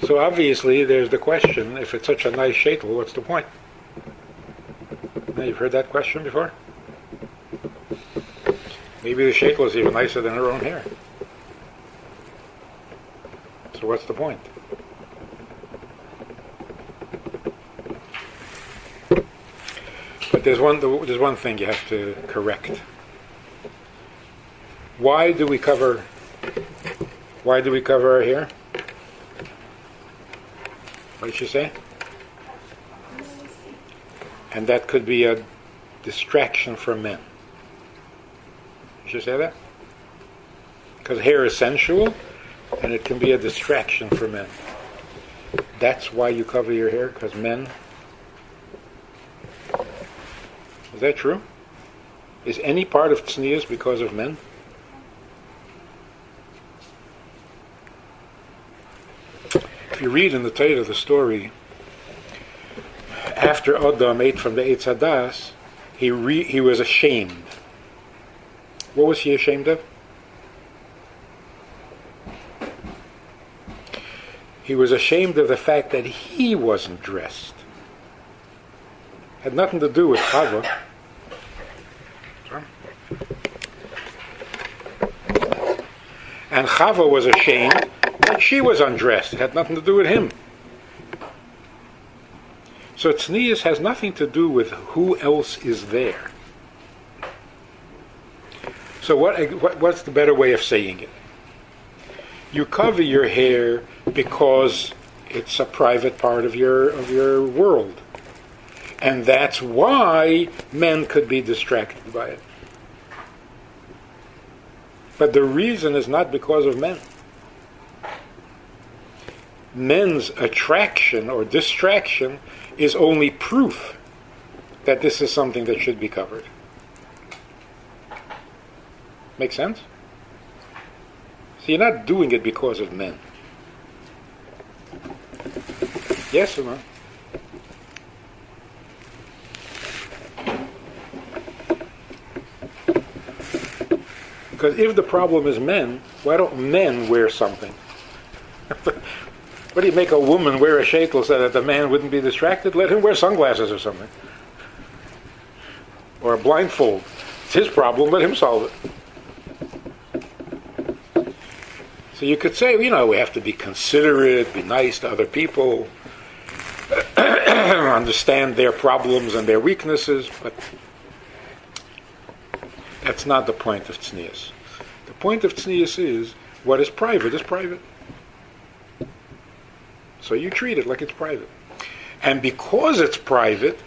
So obviously there's the question, if it's such a nice sheitel, what's the point? Now, you've heard that question before? Maybe the sheitel is even nicer than her own hair. So what's the point? But there's one thing you have to correct. Why do we cover our hair? What did she say? And that could be a distraction for men. Did she say that? Because hair is sensual, and it can be a distraction for men. That's why you cover your hair, because men... Is that true? Is any part of tznius because of men? If you read in the Torah the story, after Adam ate from the Eitz Hadas, he was ashamed. What was he ashamed of? He was ashamed of the fact that he wasn't dressed. Had nothing to do with Chava. And Chava was ashamed that she was undressed. It had nothing to do with him. So tznius has nothing to do with who else is there. So what's the better way of saying it? You cover your hair because it's a private part of your world. And that's why men could be distracted by it. But the reason is not because of men. Men's attraction or distraction is only proof that this is something that should be covered. Make sense? So you're not doing it because of men. Yes or no? Because if the problem is men, why don't men wear something? What do you make a woman wear a sheitel so that the man wouldn't be distracted? Let him wear sunglasses or something. Or a blindfold. It's his problem, let him solve it. So you could say, we have to be considerate, be nice to other people, understand their problems and their weaknesses, but that's not the point of tznius. The point of tznius is, what is private is private. So you treat it like it's private. And because it's private,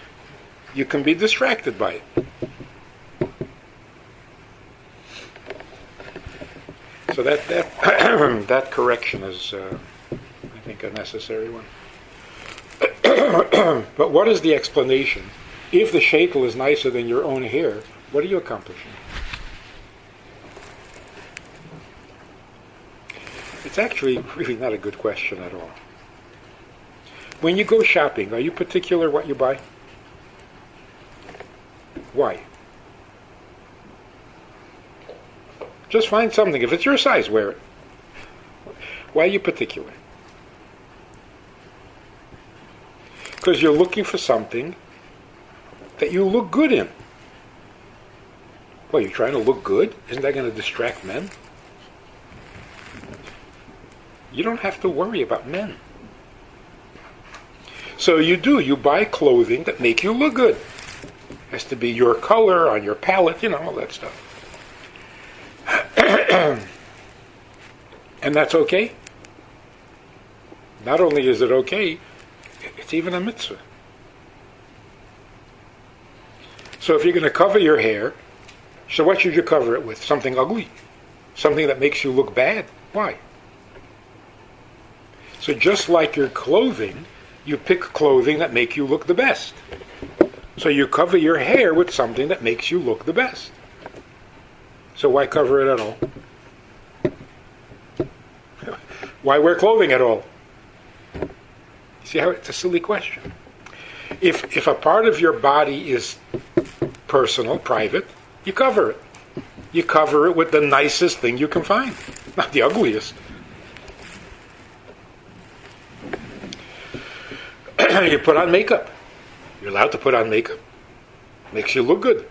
you can be distracted by it. So that correction is, I think, a necessary one. But what is the explanation? If the sheitel is nicer than your own hair, what are you accomplishing? It's actually really not a good question at all. When you go shopping, are you particular what you buy? Why? Just find something. If it's your size, wear it. Why are you particular? Because you're looking for something that you look good in. Well, you're trying to look good? Isn't that going to distract men? You don't have to worry about men. So you buy clothing that make you look good. It has to be your color, on your palette, all that stuff. And that's okay. Not only is it okay, it's even a mitzvah. So if you're going to cover your hair, so what should you cover it with? Something ugly? Something that makes you look bad? Why? So just like your clothing, you pick clothing that make you look the best. So you cover your hair with something that makes you look the best. So why cover it at all? Why wear clothing at all? See how it's a silly question. If a part of your body is personal, private, you cover it. You cover it with the nicest thing you can find, not the ugliest. You put on makeup. You're allowed to put on makeup. Makes you look good.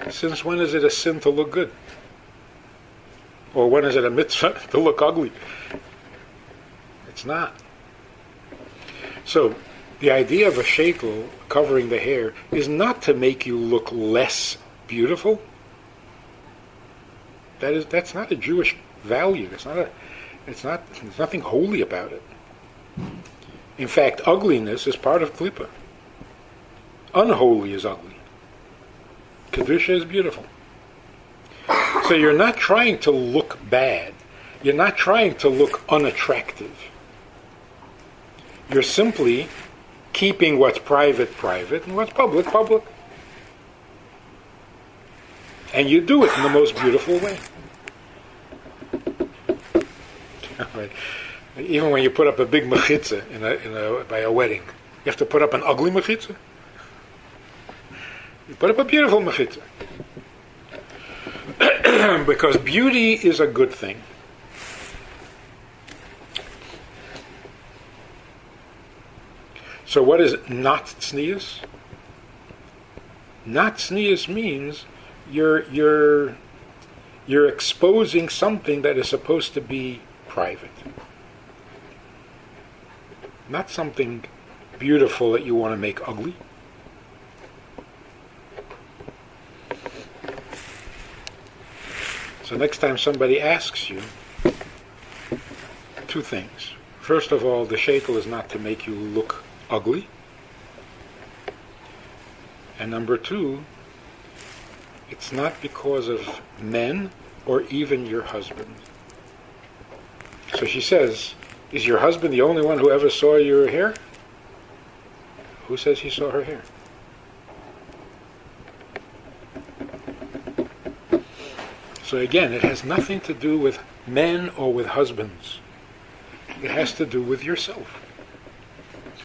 Since when is it a sin to look good? Or when is it a mitzvah to look ugly? It's not. So, the idea of a sheitel covering the hair is not to make you look less beautiful. That's not a Jewish value. There's nothing holy about it. In fact, ugliness is part of klipa. Unholy is ugly. Kedusha is beautiful. So you're not trying to look bad. You're not trying to look unattractive. You're simply keeping what's private, private, and what's public, public. And you do it in the most beautiful way. Right. Even when you put up a big mechitza by a wedding, you have to put up an ugly mechitza. You put up a beautiful mechitza. Because beauty is a good thing. So what is not tznius? Not tznius means you're exposing something that is supposed to be private. Not something beautiful that you want to make ugly. So next time somebody asks you, two things. First of all, the sheitel is not to make you look ugly. And number two, it's not because of men or even your husband. So she says, is your husband the only one who ever saw your hair? Who says he saw her hair? So again, it has nothing to do with men or with husbands. It has to do with yourself.